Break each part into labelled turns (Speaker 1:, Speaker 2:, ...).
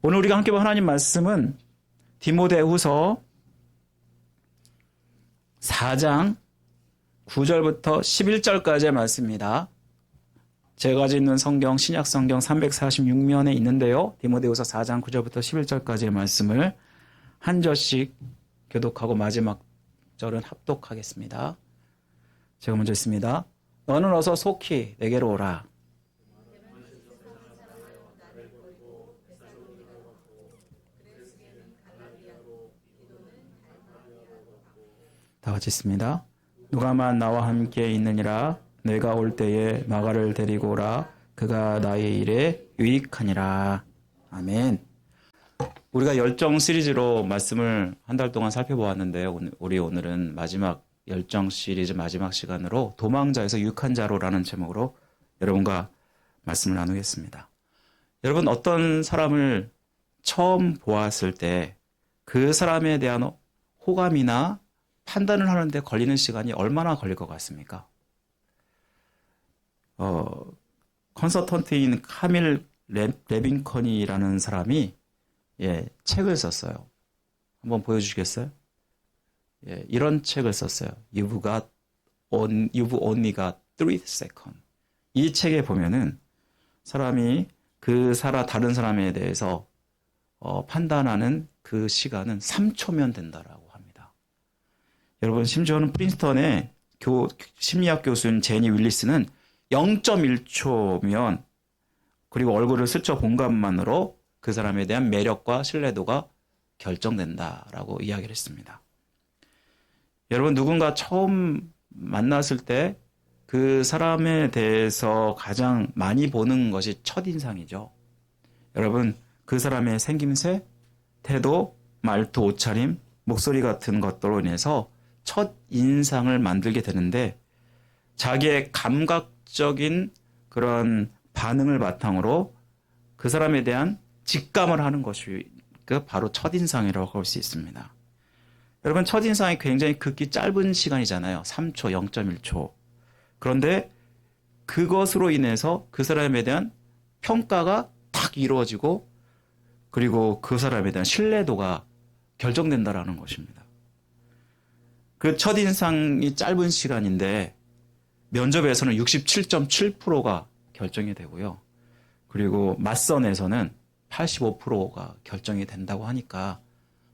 Speaker 1: 오늘 우리가 함께 본 하나님 말씀은 디모데후서 4장 9절부터 11절까지의 말씀입니다. 제가 가지고 있는 성경, 신약 성경 346면에 있는데요. 디모데후서 4장 9절부터 11절까지의 말씀을 한 절씩 교독하고 마지막 절은 합독하겠습니다. 제가 먼저 있습니다. 너는 어서 속히 내게로 오라. 다 같이 있습니다. 누가만 나와 함께 있느니라. 내가 올 때에 마가를 데리고 오라. 그가 나의 일에 유익하니라. 아멘. 우리가 열정 시리즈로 말씀을 한 달 동안 살펴보았는데요. 우리 오늘은 마지막 열정 시리즈 마지막 시간으로 도망자에서 유익한 자로라는 제목으로 여러분과 말씀을 나누겠습니다. 여러분, 어떤 사람을 처음 보았을 때 그 사람에 대한 호감이나 판단을 하는데 걸리는 시간이 얼마나 걸릴 것 같습니까? 컨설턴트인 카밀 레빈컨이라는 사람이 책을 썼어요. 한번 보여주시겠어요? 이런 책을 썼어요. You've only got 3 seconds. 이 책에 보면은 사람이 다른 사람에 대해서 판단하는 그 시간은 3초면 된다라고 합니다. 여러분, 심지어는 프린스턴의 심리학 교수인 제니 윌리스는 0.1초면 그리고 얼굴을 스쳐 본 것만으로 그 사람에 대한 매력과 신뢰도가 결정된다라고 이야기를 했습니다. 여러분, 누군가 처음 만났을 때 그 사람에 대해서 가장 많이 보는 것이 첫인상이죠. 여러분, 그 사람의 생김새, 태도, 말투, 옷차림, 목소리 같은 것들로 인해서 첫인상을 만들게 되는데 자기의 감각적인 그런 반응을 바탕으로 그 사람에 대한 직감을 하는 것이 바로 첫인상이라고 할 수 있습니다. 여러분, 첫인상이 굉장히 극히 짧은 시간이잖아요. 3초, 0.1초. 그런데 그것으로 인해서 그 사람에 대한 평가가 딱 이루어지고 그리고 그 사람에 대한 신뢰도가 결정된다라는 것입니다. 그 첫인상이 짧은 시간인데 면접에서는 67.7%가 결정이 되고요. 그리고 맞선에서는 85%가 결정이 된다고 하니까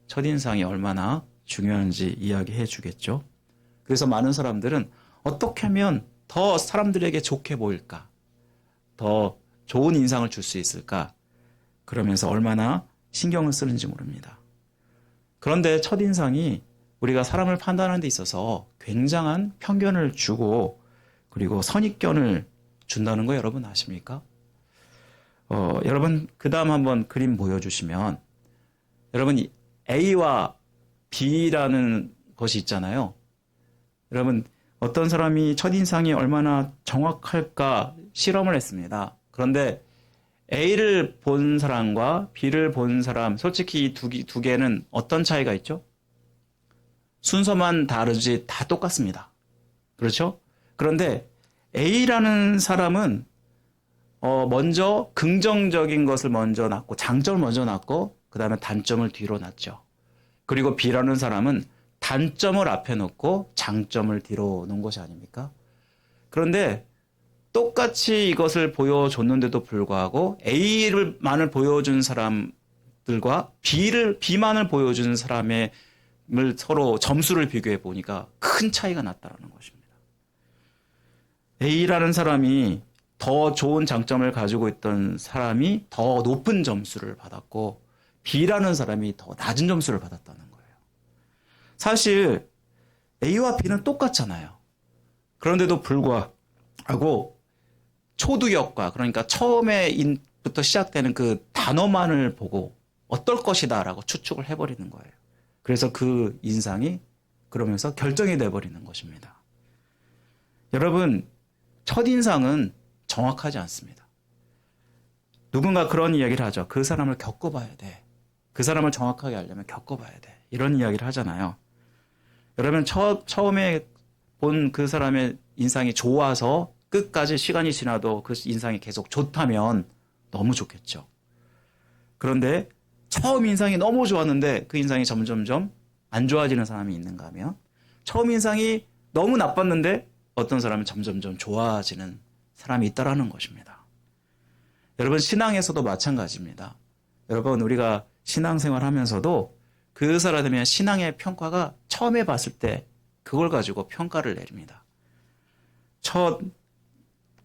Speaker 1: 첫인상이 얼마나 중요한지 이야기해 주겠죠. 그래서 많은 사람들은 어떻게 하면 더 사람들에게 좋게 보일까? 더 좋은 인상을 줄 수 있을까? 그러면서 얼마나 신경을 쓰는지 모릅니다. 그런데 첫인상이 우리가 사람을 판단하는 데 있어서 굉장한 편견을 주고 그리고 선입견을 준다는 거 여러분 아십니까? 여러분, 그 다음 한번 그림 보여주시면 여러분, A와 B라는 것이 있잖아요. 여러분, 어떤 사람이 첫인상이 얼마나 정확할까 실험을 했습니다. 그런데 A를 본 사람과 B를 본 사람, 솔직히 이 두 개는 어떤 차이가 있죠? 순서만 다르지 다 똑같습니다. 그렇죠? 그런데 A라는 사람은 먼저 긍정적인 것을 먼저 놨고 장점을 먼저 놨고 그 다음에 단점을 뒤로 놨죠. 그리고 B라는 사람은 단점을 앞에 놓고 장점을 뒤로 놓은 것이 아닙니까? 그런데 똑같이 이것을 보여줬는데도 불구하고 A만을 보여준 사람들과 B만을 보여준 사람을 서로 점수를 비교해 보니까 큰 차이가 났다는 것입니다. A라는 사람이 더 좋은 장점을 가지고 있던 사람이 더 높은 점수를 받았고 B라는 사람이 더 낮은 점수를 받았다는 거예요. 사실 A와 B는 똑같잖아요. 그런데도 불구하고 초두역과 그러니까 처음에부터 시작되는 그 단어만을 보고 어떨 것이다 라고 추측을 해버리는 거예요. 그래서 그 인상이 그러면서 결정이 돼버리는 것입니다. 여러분, 첫인상은 정확하지 않습니다. 누군가 그런 이야기를 하죠. 그 사람을 겪어봐야 돼. 그 사람을 정확하게 알려면 겪어봐야 돼. 이런 이야기를 하잖아요. 여러분, 처음에 본 그 사람의 인상이 좋아서 끝까지 시간이 지나도 그 인상이 계속 좋다면 너무 좋겠죠. 그런데 처음 인상이 너무 좋았는데 그 인상이 점점점 안 좋아지는 사람이 있는가 하면 처음 인상이 너무 나빴는데 어떤 사람은 점점점 좋아지는 사람이 있다라는 것입니다. 여러분 신앙에서도 마찬가지입니다. 여러분 우리가 신앙생활 하면서도 그 사람에 대한 신앙의 평가가 처음에 봤을 때 그걸 가지고 평가를 내립니다. 첫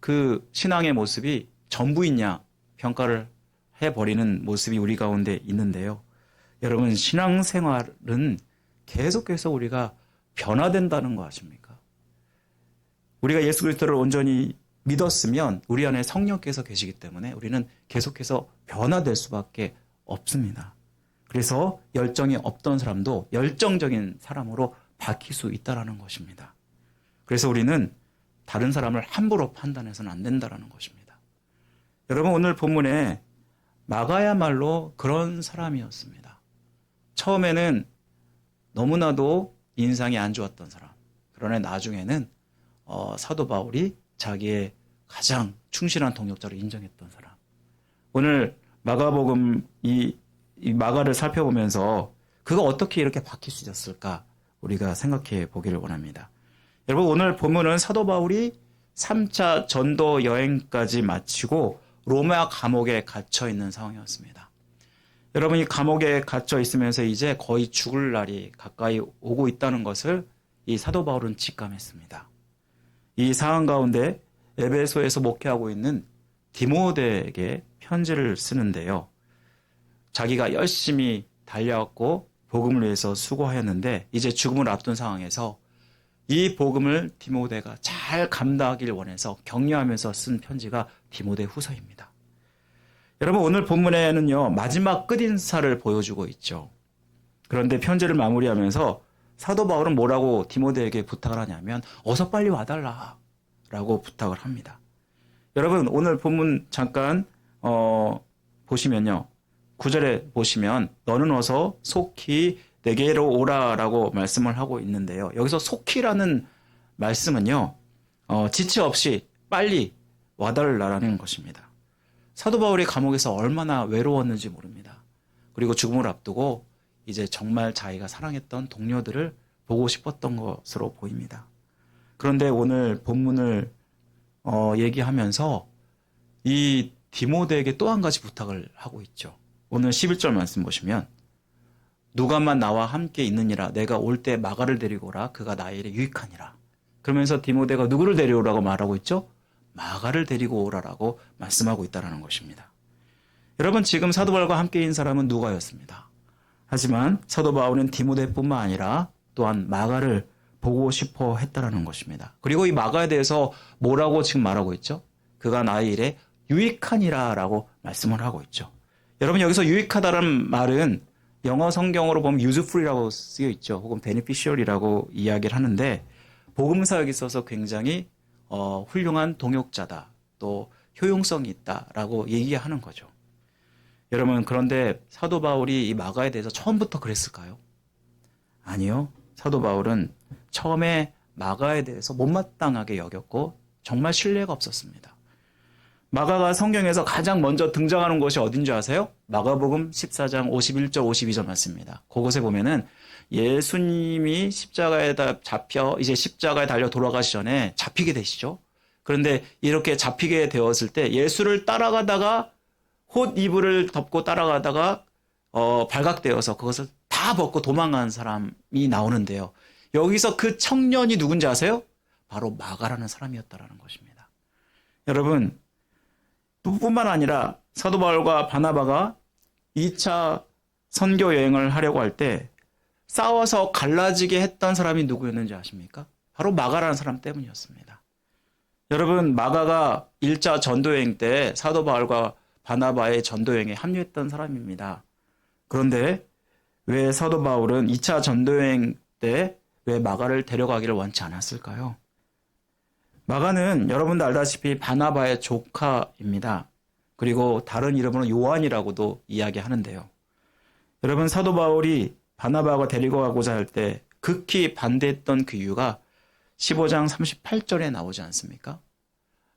Speaker 1: 그 신앙의 모습이 전부있냐 평가를 해버리는 모습이 우리 가운데 있는데요. 여러분 신앙생활은 계속해서 우리가 변화된다는 거 아십니까? 우리가 예수 그리스도를 온전히 믿었으면 우리 안에 성령께서 계시기 때문에 우리는 계속해서 변화될 수밖에 없습니다. 그래서 열정이 없던 사람도 열정적인 사람으로 바뀔 수 있다는 것입니다. 그래서 우리는 다른 사람을 함부로 판단해서는 안 된다는 것입니다. 여러분 오늘 본문에 마가야말로 그런 사람이었습니다. 처음에는 너무나도 인상이 안 좋았던 사람. 그러나 나중에는 사도 바울이 자기의 가장 충실한 동역자로 인정했던 사람. 오늘 마가복음 이 마가를 살펴보면서 그가 어떻게 이렇게 바뀔 수 있었을까 우리가 생각해 보기를 원합니다. 여러분 오늘 본문은 사도 바울이 3차 전도 여행까지 마치고 로마 감옥에 갇혀 있는 상황이었습니다. 여러분 이 감옥에 갇혀 있으면서 이제 거의 죽을 날이 가까이 오고 있다는 것을 이 사도 바울은 직감했습니다. 이 상황 가운데 에베소에서 목회하고 있는 디모데에게 편지를 쓰는데요. 자기가 열심히 달려왔고 복음을 위해서 수고하였는데 이제 죽음을 앞둔 상황에서 이 복음을 디모데가 잘 감당하기를 원해서 격려하면서 쓴 편지가 디모데 후서입니다. 여러분 오늘 본문에는요 마지막 끝인사를 보여주고 있죠. 그런데 편지를 마무리하면서 사도 바울은 뭐라고 디모데에게 부탁을 하냐면 어서 빨리 와달라 라고 부탁을 합니다. 여러분 오늘 본문 잠깐 보시면요. 9절에 보시면 너는 어서 속히 내게로 오라라고 말씀을 하고 있는데요. 여기서 속히라는 말씀은요. 지체 없이 빨리 와달라라는 것입니다. 사도 바울이 감옥에서 얼마나 외로웠는지 모릅니다. 그리고 죽음을 앞두고 이제 정말 자기가 사랑했던 동료들을 보고 싶었던 것으로 보입니다. 그런데 오늘 본문을 얘기하면서 이 디모데에게 또 한 가지 부탁을 하고 있죠. 오늘 11절 말씀 보시면 누가만 나와 함께 있느니라 내가 올 때 마가를 데리고 오라 그가 나의 일에 유익하니라. 그러면서 디모데가 누구를 데려오라고 말하고 있죠? 마가를 데리고 오라라고 말씀하고 있다는 것입니다. 여러분 지금 사도 바울과 함께인 사람은 누가였습니다. 하지만 사도 바울은 디모데뿐만 아니라 또한 마가를 보고 싶어 했다는 것입니다. 그리고 이 마가에 대해서 뭐라고 지금 말하고 있죠? 그가 나의 일에 유익하니라 라고 말씀을 하고 있죠. 여러분 여기서 유익하다는 말은 영어 성경으로 보면 useful이라고 쓰여 있죠. 혹은 beneficial이라고 이야기를 하는데 복음사역에 있어서 굉장히 훌륭한 동역자다. 또 효용성이 있다라고 얘기하는 거죠. 여러분 그런데 사도 바울이 이 마가에 대해서 처음부터 그랬을까요? 아니요. 사도 바울은 처음에 마가에 대해서 못마땅하게 여겼고 정말 신뢰가 없었습니다. 마가가 성경에서 가장 먼저 등장하는 곳이 어딘지 아세요? 마가복음 14장 51절 52절 말씀입니다. 그곳에 보면은 예수님이 십자가에 잡혀 이제 십자가에 달려 돌아가시 전에 잡히게 되시죠. 그런데 이렇게 잡히게 되었을 때 예수를 따라가다가 옷 이불을 덮고 따라가다가 발각되어서 그것을 다 벗고 도망간 사람이 나오는데요. 여기서 그 청년이 누군지 아세요? 바로 마가라는 사람이었다라는 것입니다. 여러분 뿐만 아니라 사도 바울과 바나바가 2차 선교 여행을 하려고 할 때 싸워서 갈라지게 했던 사람이 누구였는지 아십니까? 바로 마가라는 사람 때문이었습니다. 여러분 마가가 1차 전도여행 때 사도 바울과 바나바의 전도여행에 합류했던 사람입니다. 그런데 왜 사도 바울은 2차 전도여행 때 왜 마가를 데려가기를 원치 않았을까요? 마가는 여러분도 알다시피 바나바의 조카입니다. 그리고 다른 이름으로 요한이라고도 이야기하는데요. 여러분 사도 바울이 바나바가 데리고 가고자 할 때 극히 반대했던 그 이유가 15장 38절에 나오지 않습니까?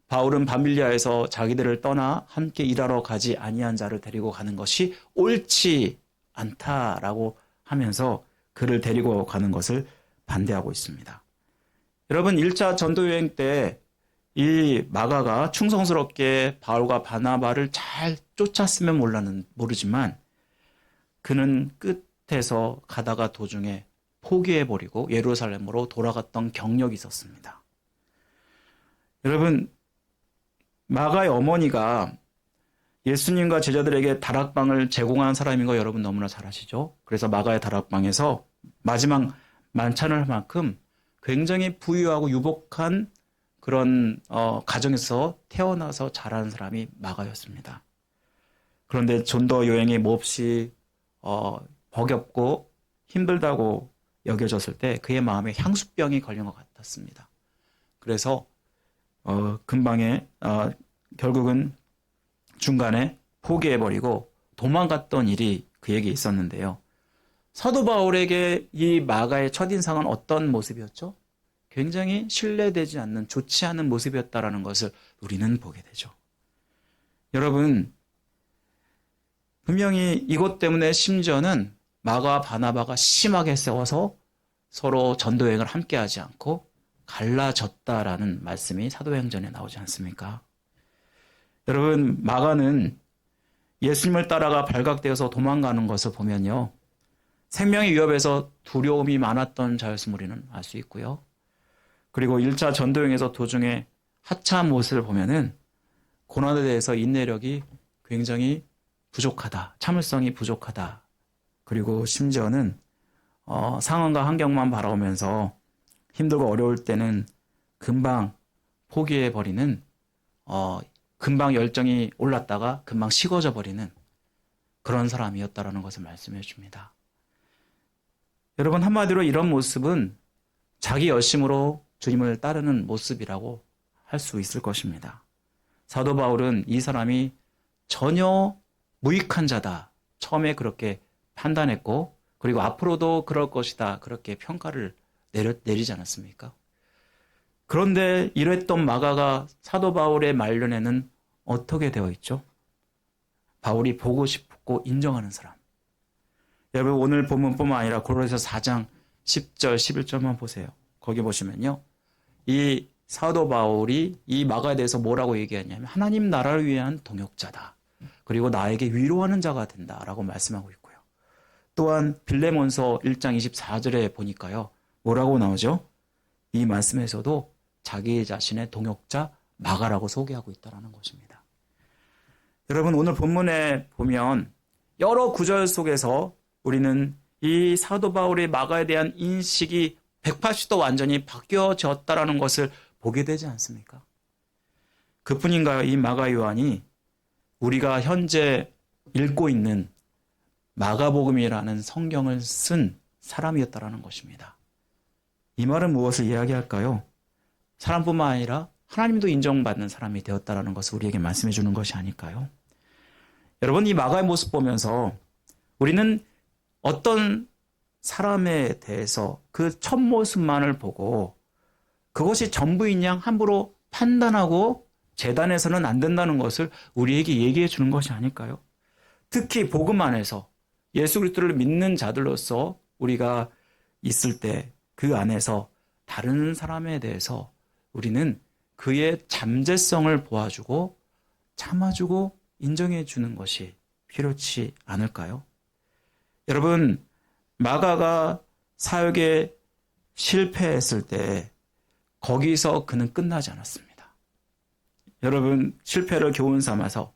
Speaker 1: 바울은 바밀리아에서 자기들을 떠나 함께 일하러 가지 아니한 자를 데리고 가는 것이 옳지 않다라고 하면서 그를 데리고 가는 것을 반대하고 있습니다. 여러분 1차 전도 여행 때 이 마가가 충성스럽게 바울과 바나바를 잘 쫓았으면 모르지만 그는 끝에서 가다가 도중에 포기해버리고 예루살렘으로 돌아갔던 경력이 있었습니다. 여러분 마가의 어머니가 예수님과 제자들에게 다락방을 제공한 사람인 거 여러분 너무나 잘 아시죠? 그래서 마가의 다락방에서 마지막 만찬을 할 만큼 굉장히 부유하고 유복한 그런 가정에서 태어나서 자란 사람이 마가였습니다. 그런데 전도 여행이 몹시 버겁고 힘들다고 여겨졌을 때 그의 마음에 향수병이 걸린 것 같았습니다. 그래서 금방에 결국은 중간에 포기해버리고 도망갔던 일이 그에게 있었는데요. 사도 바울에게 이 마가의 첫인상은 어떤 모습이었죠? 굉장히 신뢰되지 않는 좋지 않은 모습이었다라는 것을 우리는 보게 되죠. 여러분 분명히 이것 때문에 심지어는 마가와 바나바가 심하게 싸워서 서로 전도여행을 함께하지 않고 갈라졌다라는 말씀이 사도행전에 나오지 않습니까? 여러분 마가는 예수님을 따라가 발각되어서 도망가는 것을 보면요. 생명의 위협에서 두려움이 많았던 자였음을 우리는 알 수 있고요. 그리고 1차 전도여행에서 도중에 하차한 모습을 보면은 고난에 대해서 인내력이 굉장히 부족하다. 참을성이 부족하다. 그리고 심지어는 상황과 환경만 바라보면서 힘들고 어려울 때는 금방 포기해버리는 금방 열정이 올랐다가 금방 식어져 버리는 그런 사람이었다라는 것을 말씀해 줍니다. 여러분 한마디로 이런 모습은 자기 열심으로 주님을 따르는 모습이라고 할 수 있을 것입니다. 사도 바울은 이 사람이 전혀 무익한 자다. 처음에 그렇게 판단했고 그리고 앞으로도 그럴 것이다. 그렇게 평가를 내리지 않았습니까? 그런데 이랬던 마가가 사도 바울의 말년에는 어떻게 되어 있죠? 바울이 보고 싶고 인정하는 사람. 여러분 오늘 본문뿐만 아니라 고린도서 4장 10절 11절만 보세요. 거기 보시면요. 이 사도 바울이 이 마가에 대해서 뭐라고 얘기하냐면 하나님 나라를 위한 동역자다. 그리고 나에게 위로하는 자가 된다라고 말씀하고 있고요. 또한 빌레몬서 1장 24절에 보니까요. 뭐라고 나오죠? 이 말씀에서도 자기 자신의 동역자 마가라고 소개하고 있다는 것입니다. 여러분 오늘 본문에 보면 여러 구절 속에서 우리는 이 사도 바울의 마가에 대한 인식이 180도 완전히 바뀌어졌다는 것을 보게 되지 않습니까? 그뿐인가요? 이 마가 요한이 우리가 현재 읽고 있는 마가복음이라는 성경을 쓴 사람이었다는 것입니다. 이 말은 무엇을 이야기할까요? 사람뿐만 아니라 하나님도 인정받는 사람이 되었다는 것을 우리에게 말씀해 주는 것이 아닐까요? 여러분 이 마가의 모습 보면서 우리는 어떤 사람에 대해서 그 첫 모습만을 보고 그것이 전부인 양 함부로 판단하고 재단해서는 안 된다는 것을 우리에게 얘기해 주는 것이 아닐까요? 특히 복음 안에서 예수 그리스도를 믿는 자들로서 우리가 있을 때 그 안에서 다른 사람에 대해서 우리는 그의 잠재성을 보아주고 참아주고 인정해 주는 것이 필요치 않을까요? 여러분 마가가 사역에 실패했을 때 거기서 그는 끝나지 않았습니다. 여러분 실패를 교훈 삼아서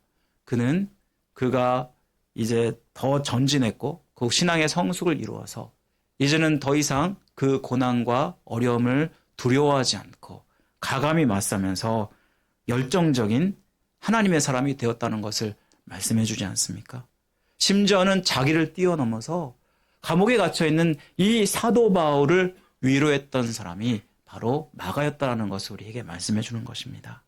Speaker 1: 그가 이제 더 전진했고 그 신앙의 성숙을 이루어서 이제는 더 이상 그 고난과 어려움을 두려워하지 않고 가감히 맞서면서 열정적인 하나님의 사람이 되었다는 것을 말씀해 주지 않습니까? 심지어는 자기를 뛰어넘어서 감옥에 갇혀있는 이 사도 바울을 위로했던 사람이 바로 마가였다는 것을 우리에게 말씀해 주는 것입니다.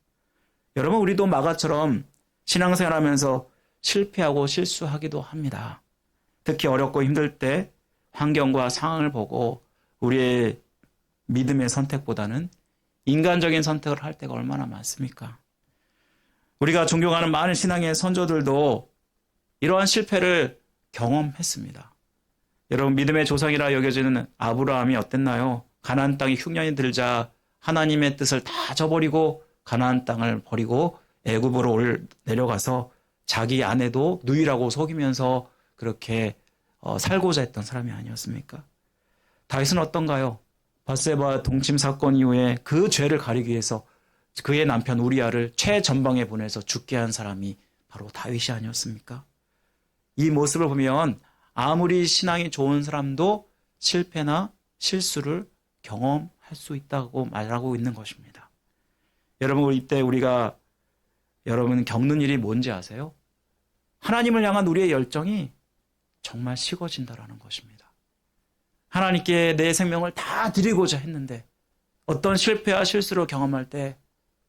Speaker 1: 여러분 우리도 마가처럼 신앙생활하면서 실패하고 실수하기도 합니다. 특히 어렵고 힘들 때 환경과 상황을 보고 우리의 믿음의 선택보다는 인간적인 선택을 할 때가 얼마나 많습니까? 우리가 존경하는 많은 신앙의 선조들도 이러한 실패를 경험했습니다. 여러분, 믿음의 조상이라 여겨지는 아브라함이 어땠나요? 가나안 땅이 흉년이 들자 하나님의 뜻을 다 저버리고 가나안 땅을 버리고 애굽으로 내려가서 자기 아내도 누이라고 속이면서 그렇게 살고자 했던 사람이 아니었습니까? 다윗은 어떤가요? 밧세바 동침 사건 이후에 그 죄를 가리기 위해서 그의 남편 우리아를 최전방에 보내서 죽게 한 사람이 바로 다윗이 아니었습니까? 이 모습을 보면 아무리 신앙이 좋은 사람도 실패나 실수를 경험할 수 있다고 말하고 있는 것입니다. 여러분, 이때 우리가 여러분 겪는 일이 뭔지 아세요? 하나님을 향한 우리의 열정이 정말 식어진다라는 것입니다. 하나님께 내 생명을 다 드리고자 했는데 어떤 실패와 실수를 경험할 때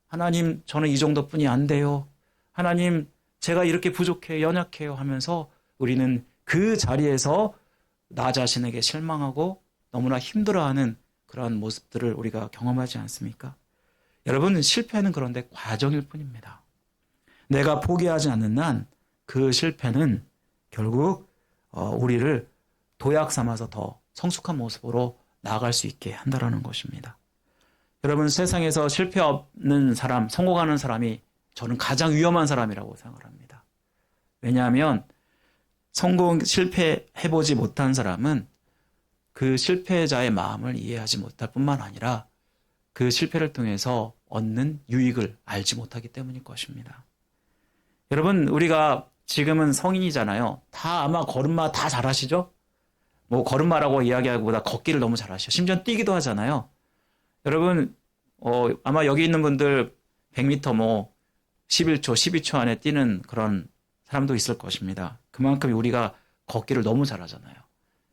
Speaker 1: 하나님, 저는 이 정도뿐이 안 돼요. 하나님, 제가 이렇게 부족해요, 연약해요 하면서 우리는 그 자리에서 나 자신에게 실망하고 너무나 힘들어하는 그러한 모습들을 우리가 경험하지 않습니까? 여러분, 실패는 그런데 과정일 뿐입니다. 내가 포기하지 않는 한 그 실패는 결국 우리를 도약 삼아서 더 성숙한 모습으로 나아갈 수 있게 한다는 것입니다. 여러분, 세상에서 실패 없는 사람, 성공하는 사람이 저는 가장 위험한 사람이라고 생각을 합니다. 왜냐하면 실패해보지 못한 사람은 그 실패자의 마음을 이해하지 못할 뿐만 아니라 그 실패를 통해서 얻는 유익을 알지 못하기 때문일 것입니다. 여러분, 우리가 지금은 성인이잖아요. 다 아마 걸음마 다 잘하시죠? 뭐 걸음마라고 이야기하기보다 걷기를 너무 잘하시죠. 심지어 뛰기도 하잖아요. 여러분, 아마 여기 있는 분들 100m 뭐 11초, 12초 안에 뛰는 그런 사람도 있을 것입니다. 그만큼 우리가 걷기를 너무 잘하잖아요.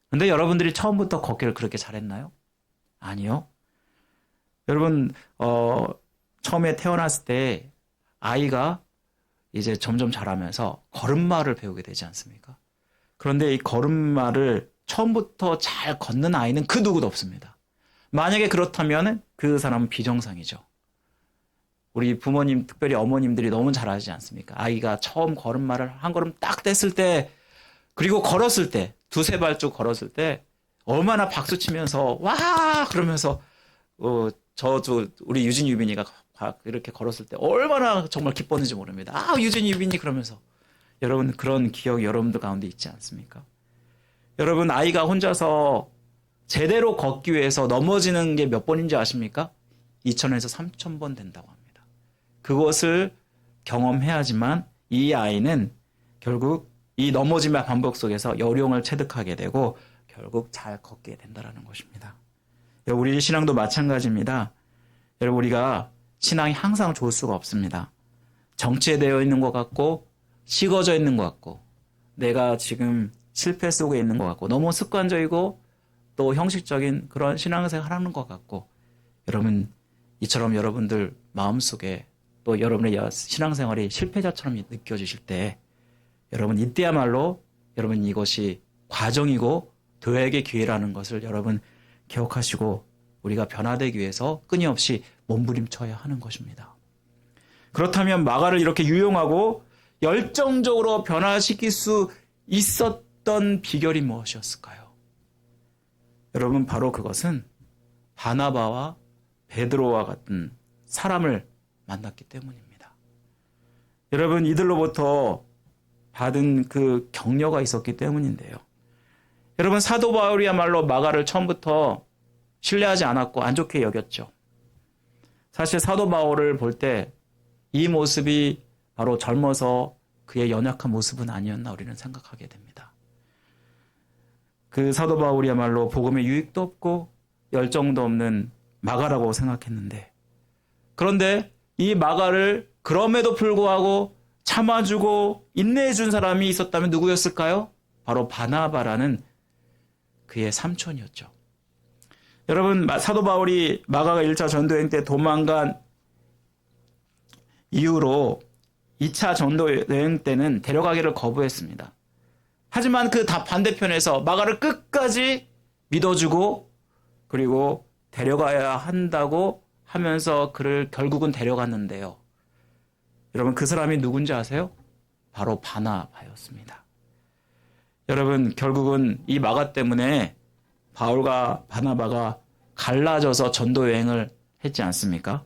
Speaker 1: 근데 여러분들이 처음부터 걷기를 그렇게 잘했나요? 아니요. 여러분, 처음에 태어났을 때 아이가 이제 점점 자라면서 걸음마를 배우게 되지 않습니까? 그런데 이 걸음마를 처음부터 잘 걷는 아이는 그 누구도 없습니다. 만약에 그렇다면 그 사람은 비정상이죠. 우리 부모님, 특별히 어머님들이 너무 잘하지 않습니까? 아이가 처음 걸음마를 한 걸음 딱 뗐을 때, 그리고 걸었을 때, 두세 발쭉 걸었을 때 얼마나 박수 치면서 와 그러면서 저도 우리 유진 유빈이가 이렇게 걸었을 때 얼마나 정말 기뻤는지 모릅니다. 아, 유진 유빈이 그러면서. 여러분, 그런 기억이 여러분들 가운데 있지 않습니까? 여러분, 아이가 혼자서 제대로 걷기 위해서 넘어지는 게 몇 번인지 아십니까? 2,000에서 3,000번 된다고 합니다. 그것을 경험해야지만 이 아이는 결국 이 넘어짐의 반복 속에서 요령을 체득하게 되고 결국 잘 걷게 된다는 것입니다. 우리 신앙도 마찬가지입니다. 여러분, 우리가 신앙이 항상 좋을 수가 없습니다. 정체되어 있는 것 같고 식어져 있는 것 같고 내가 지금 실패 속에 있는 것 같고 너무 습관적이고 또 형식적인 그런 신앙생활 하는 것 같고 여러분, 이처럼 여러분들 마음속에 또 여러분의 신앙생활이 실패자처럼 느껴지실 때 여러분, 이때야말로 여러분 이것이 과정이고 도약의 기회라는 것을 여러분 기억하시고 우리가 변화되기 위해서 끊임없이 몸부림쳐야 하는 것입니다. 그렇다면 마가를 이렇게 유용하고 열정적으로 변화시킬 수 있었던 비결이 무엇이었을까요? 여러분, 바로 그것은 바나바와 베드로와 같은 사람을 만났기 때문입니다. 여러분, 이들로부터 받은 그 격려가 있었기 때문인데요. 여러분, 사도 바울이야말로 마가를 처음부터 신뢰하지 않았고 안 좋게 여겼죠. 사실 사도 바울을 볼 때 이 모습이 바로 젊어서 그의 연약한 모습은 아니었나 우리는 생각하게 됩니다. 그 사도 바울이야말로 복음에 유익도 없고 열정도 없는 마가라고 생각했는데, 그런데 이 마가를 그럼에도 불구하고 참아주고 인내해준 사람이 있었다면 누구였을까요? 바로 바나바라는 그의 삼촌이었죠. 여러분, 사도 바울이 마가가 1차 전도여행 때 도망간 이후로 2차 전도여행 때는 데려가기를 거부했습니다. 하지만 그 반대편에서 마가를 끝까지 믿어주고 그리고 데려가야 한다고 하면서 그를 결국은 데려갔는데요. 여러분 그 사람이 누군지 아세요? 바로 바나바였습니다. 여러분 결국은 이 마가 때문에 바울과 바나바가 갈라져서 전도 여행을 했지 않습니까?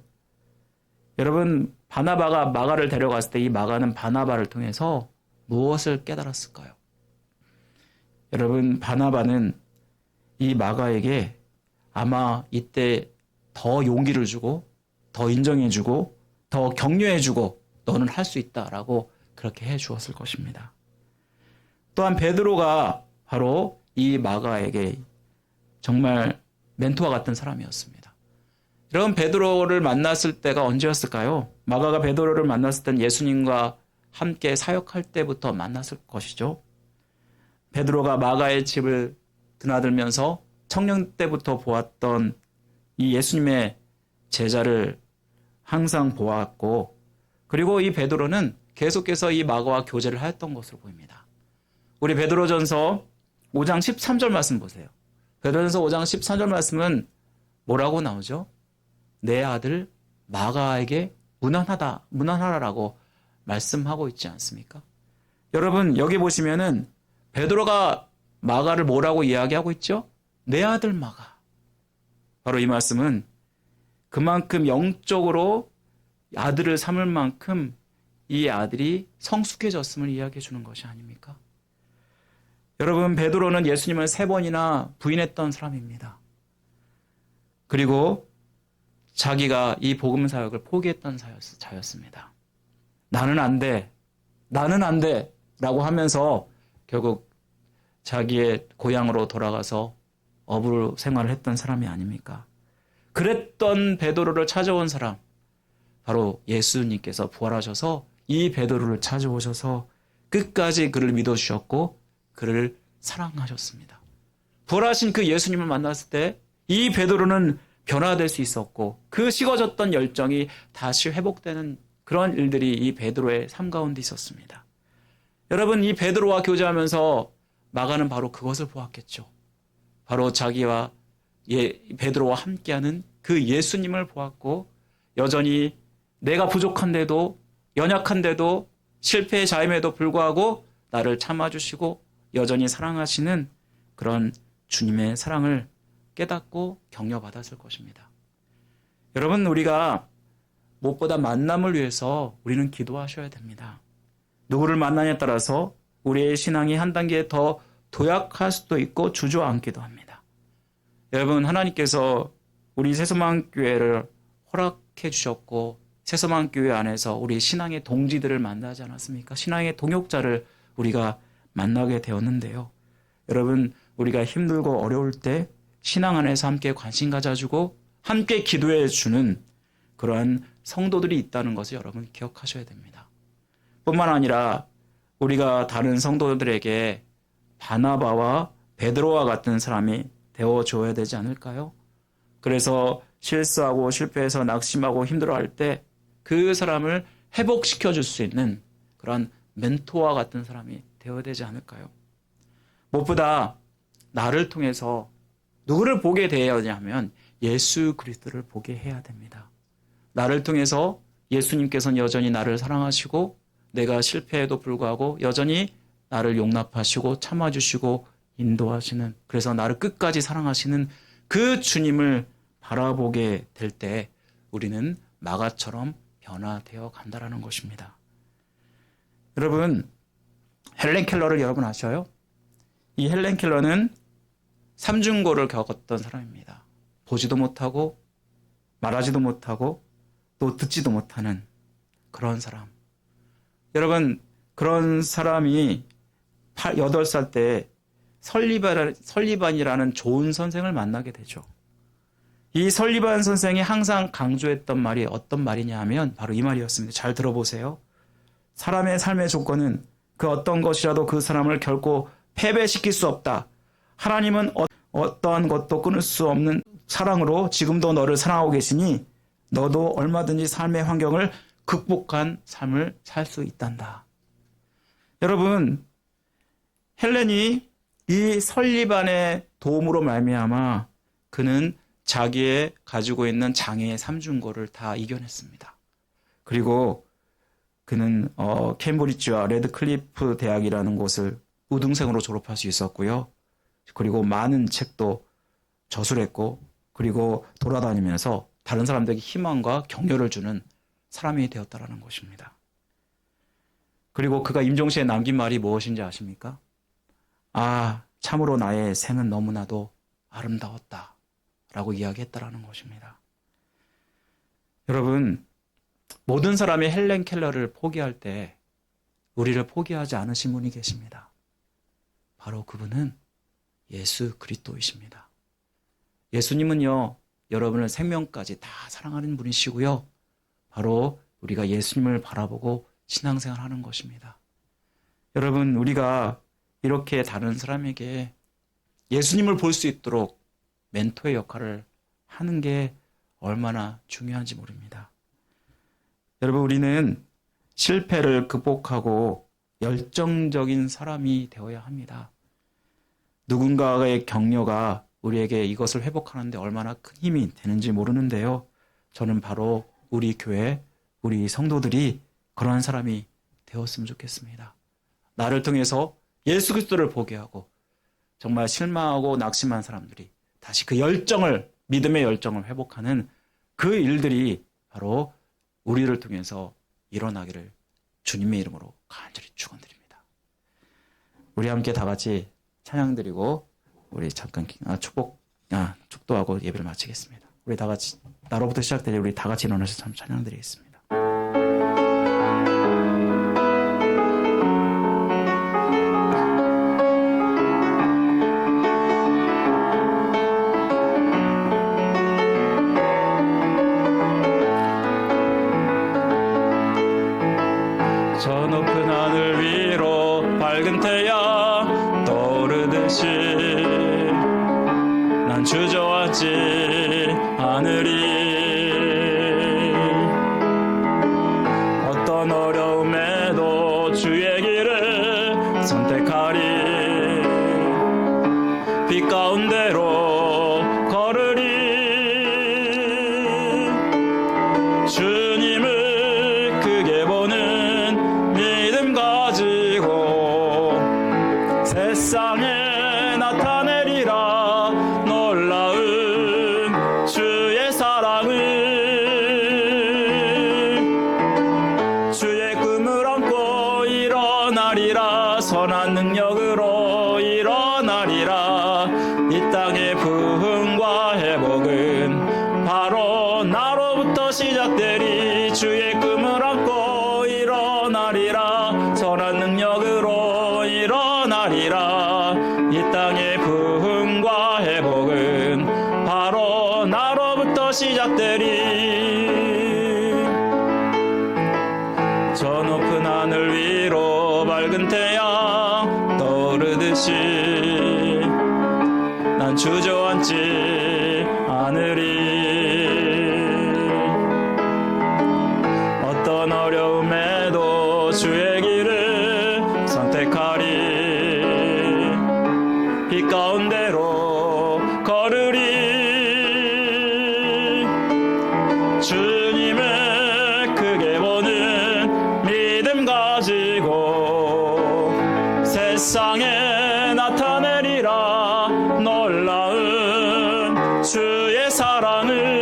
Speaker 1: 여러분 바나바가 마가를 데려갔을 때 이 마가는 바나바를 통해서 무엇을 깨달았을까요? 여러분 바나바는 이 마가에게 아마 이때 더 용기를 주고 더 인정해주고 더 격려해주고 너는 할 수 있다라고 그렇게 해주었을 것입니다. 또한 베드로가 바로 이 마가에게 정말 멘토와 같은 사람이었습니다. 여러분 베드로를 만났을 때가 언제였을까요? 마가가 베드로를 만났을 땐 예수님과 함께 사역할 때부터 만났을 것이죠. 베드로가 마가의 집을 드나들면서 청년 때부터 보았던 이 예수님의 제자를 항상 보았고, 그리고 이 베드로는 계속해서 이 마가와 교제를 하였던 것으로 보입니다. 우리 베드로전서 5장 13절 말씀 보세요. 베드로전서 5장 13절 말씀은 뭐라고 나오죠? 내 아들 마가에게 문안하라라고 말씀하고 있지 않습니까? 여러분 여기 보시면은 베드로가 마가를 뭐라고 이야기하고 있죠? 내 아들 마가. 바로 이 말씀은 그만큼 영적으로 아들을 삼을 만큼 이 아들이 성숙해졌음을 이야기해 주는 것이 아닙니까? 여러분 베드로는 예수님을 3번이나 부인했던 사람입니다. 그리고 자기가 이 복음 사역을 포기했던 자였습니다. 나는 안 돼 라고 하면서 결국 자기의 고향으로 돌아가서 어부 생활을 했던 사람이 아닙니까? 그랬던 베드로를 찾아온 사람, 바로 예수님께서 부활하셔서 이 베드로를 찾아오셔서 끝까지 그를 믿어주셨고 그를 사랑하셨습니다. 부활하신 그 예수님을 만났을 때 이 베드로는 변화될 수 있었고 그 식어졌던 열정이 다시 회복되는 그런 일들이 이 베드로의 삶 가운데 있었습니다. 여러분 이 베드로와 교제하면서 마가는 바로 그것을 보았겠죠. 바로 자기와 베드로와 함께하는 그 예수님을 보았고 여전히 내가 부족한데도 연약한데도 실패의 자임에도 불구하고 나를 참아주시고 여전히 사랑하시는 그런 주님의 사랑을 깨닫고 격려받았을 것입니다. 여러분 우리가 무엇보다 만남을 위해서 우리는 기도하셔야 됩니다. 누구를 만나냐에 따라서 우리의 신앙이 한 단계 더 도약할 수도 있고 주저앉기도 합니다. 여러분 하나님께서 우리 새소망교회를 허락해 주셨고 새소망교회 안에서 우리 신앙의 동지들을 만나지 않았습니까? 신앙의 동역자를 우리가 만나게 되었는데요. 여러분 우리가 힘들고 어려울 때 신앙 안에서 함께 관심 가져주고 함께 기도해 주는 그러한 성도들이 있다는 것을 여러분 기억하셔야 됩니다. 뿐만 아니라 우리가 다른 성도들에게 바나바와 베드로와 같은 사람이 되어줘야 되지 않을까요? 그래서 실수하고 실패해서 낙심하고 힘들어할 때 그 사람을 회복시켜 줄 수 있는 그런 멘토와 같은 사람이 되어야 되지 않을까요? 무엇보다 나를 통해서 누구를 보게 되어야 하냐면 예수 그리스도를 보게 해야 됩니다. 나를 통해서 예수님께서는 여전히 나를 사랑하시고 내가 실패해도 불구하고 여전히 나를 용납하시고 참아주시고 인도하시는, 그래서 나를 끝까지 사랑하시는 그 주님을 바라보게 될 때 우리는 마가처럼 변화되어 간다라는 것입니다. 여러분 헬렌 켈러를 여러분 아셔요? 이 헬렌 켈러는 삼중고를 겪었던 사람입니다. 보지도 못하고 말하지도 못하고 또 듣지도 못하는 그런 사람. 여러분 그런 사람이 8살 때 설리반이라는 좋은 선생을 만나게 되죠. 이 설리반 선생이 항상 강조했던 말이 어떤 말이냐 하면 바로 이 말이었습니다. 잘 들어보세요. 사람의 삶의 조건은 그 어떤 것이라도 그 사람을 결코 패배시킬 수 없다. 하나님은 어떠한 것도 끊을 수 없는 사랑으로 지금도 너를 사랑하고 계시니 너도 얼마든지 삶의 환경을 극복한 삶을 살 수 있단다. 여러분 헬렌이 이 설리반의 도움으로 말미암아 그는 자기의 가지고 있는 장애의 삼중고를 다 이겨냈습니다. 그리고 그는 캠브리지와 레드클리프 대학이라는 곳을 우등생으로 졸업할 수 있었고요. 그리고 많은 책도 저술했고, 그리고 돌아다니면서 다른 사람들에게 희망과 격려를 주는 사람이 되었다라는 것입니다. 그리고 그가 임종시에 남긴 말이 무엇인지 아십니까? 참으로 나의 생은 너무나도 아름다웠다 라고 이야기했다라는 것입니다. 여러분, 모든 사람이 헬렌 켈러를 포기할 때 우리를 포기하지 않으신 분이 계십니다. 바로 그분은 예수 그리스도이십니다. 예수님은요, 여러분을 생명까지 다 사랑하는 분이시고요. 바로 우리가 예수님을 바라보고 신앙생활하는 것입니다. 여러분, 우리가 이렇게 다른 사람에게 예수님을 볼 수 있도록 멘토의 역할을 하는 게 얼마나 중요한지 모릅니다. 여러분, 우리는 실패를 극복하고 열정적인 사람이 되어야 합니다. 누군가의 격려가 우리에게 이것을 회복하는데 얼마나 큰 힘이 되는지 모르는데요. 저는 바로 우리 교회, 우리 성도들이 그러한 사람이 되었으면 좋겠습니다. 나를 통해서 예수 그리스도를 보게 하고 정말 실망하고 낙심한 사람들이 다시 그 열정을, 믿음의 열정을 회복하는 그 일들이 바로 우리를 통해서 일어나기를 주님의 이름으로 간절히 축원드립니다. 우리 함께 다 같이 찬양 드리고 우리 잠깐 축도하고 예배를 마치겠습니다. 우리 다 같이 나로부터 시작되니 우리 다 같이 일어나서 참 찬양 드리겠습니다. 저 높은 하늘 위로 밝은 태양 떠오르듯이 난 주저앉지 않으리. 어떤 어려움에도 주의 길을 선택하리. 빛 가운데로 걸으리. 주님을 크게 보는 믿음 가지고 세상에 나타내리라 놀라운 주의 사랑을. 주의 꿈을 안고 일어나리라. 선한 능력으로 일어나리라. 이 땅의 부흥과 회복은 바로 나로부터 시작되리. 주의 꿈을 안고 일어나리라. 선한 능력으로 일어나리라. 이 땅의 부흥과 회복은 바로 나로부터 시작되리. 저 높은 하늘 위로 밝은 태양 떠오르듯이 난 주저앉지 않으리. 어떤 어려움에도 주의 길을 선택하리. 빛 가운데로 걸으리. 주님을 크게 보는 믿음 가지고 세상에 나타내리라 놀라운 주의 사랑을.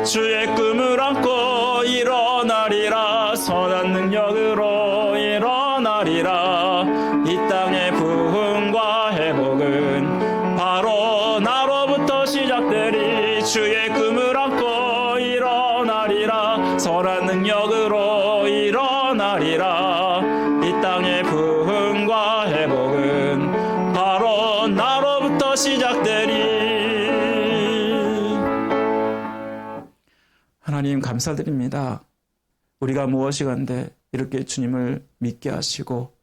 Speaker 1: 주의 꿈을 안고 일어나리라. 선한 능력으로 일어나리라. 이 땅의 부흥과 회복은 바로 나로부터 시작되리. 주의 꿈을 안고 일어나리라. 선한 능력으로 일어나리라. 이 땅의 부흥과 회복은 바로 나로부터 시작되리. 하나님 감사드립니다. 우리가 무엇이간데 이렇게 주님을 믿게 하시고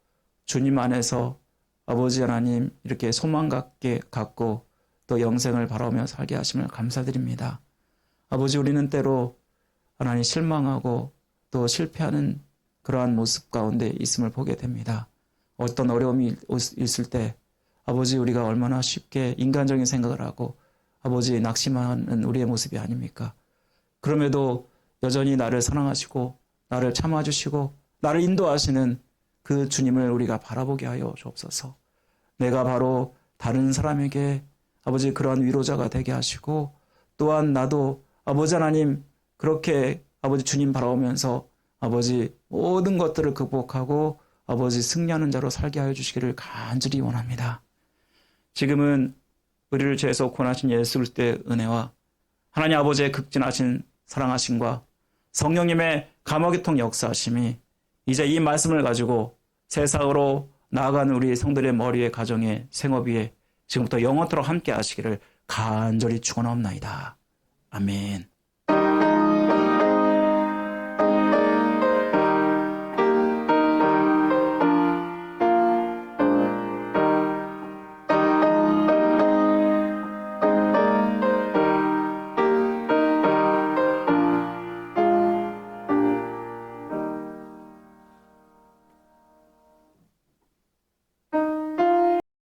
Speaker 1: 주님 안에서 아버지 하나님 이렇게 소망 갖고 또 영생을 바라보며 살게 하심을 감사드립니다. 아버지, 우리는 때로 하나님 실망하고 또 실패하는 그러한 모습 가운데 있음을 보게 됩니다. 어떤 어려움이 있을 때 아버지, 우리가 얼마나 쉽게 인간적인 생각을 하고 아버지 낙심하는 우리의 모습이 아닙니까? 그럼에도 여전히 나를 사랑하시고 나를 참아주시고 나를 인도하시는 그 주님을 우리가 바라보게 하여 주옵소서. 내가 바로 다른 사람에게 아버지 그러한 위로자가 되게 하시고 또한 나도 아버지 하나님 그렇게 아버지 주님 바라보면서 아버지 모든 것들을 극복하고 아버지 승리하는 자로 살게 하여 주시기를 간절히 원합니다. 지금은 우리를 죄에서 구원하신 예수 그리스도의 은혜와 하나님 아버지의 극진하신 사랑하심과 성령님의 감화교통 역사하심이 이제 이 말씀을 가지고 세상으로 나아가는 우리 성들의 머리에 가정에 생업 위에 지금부터 영원토록 함께 하시기를 간절히 축원하옵나이다. 아멘.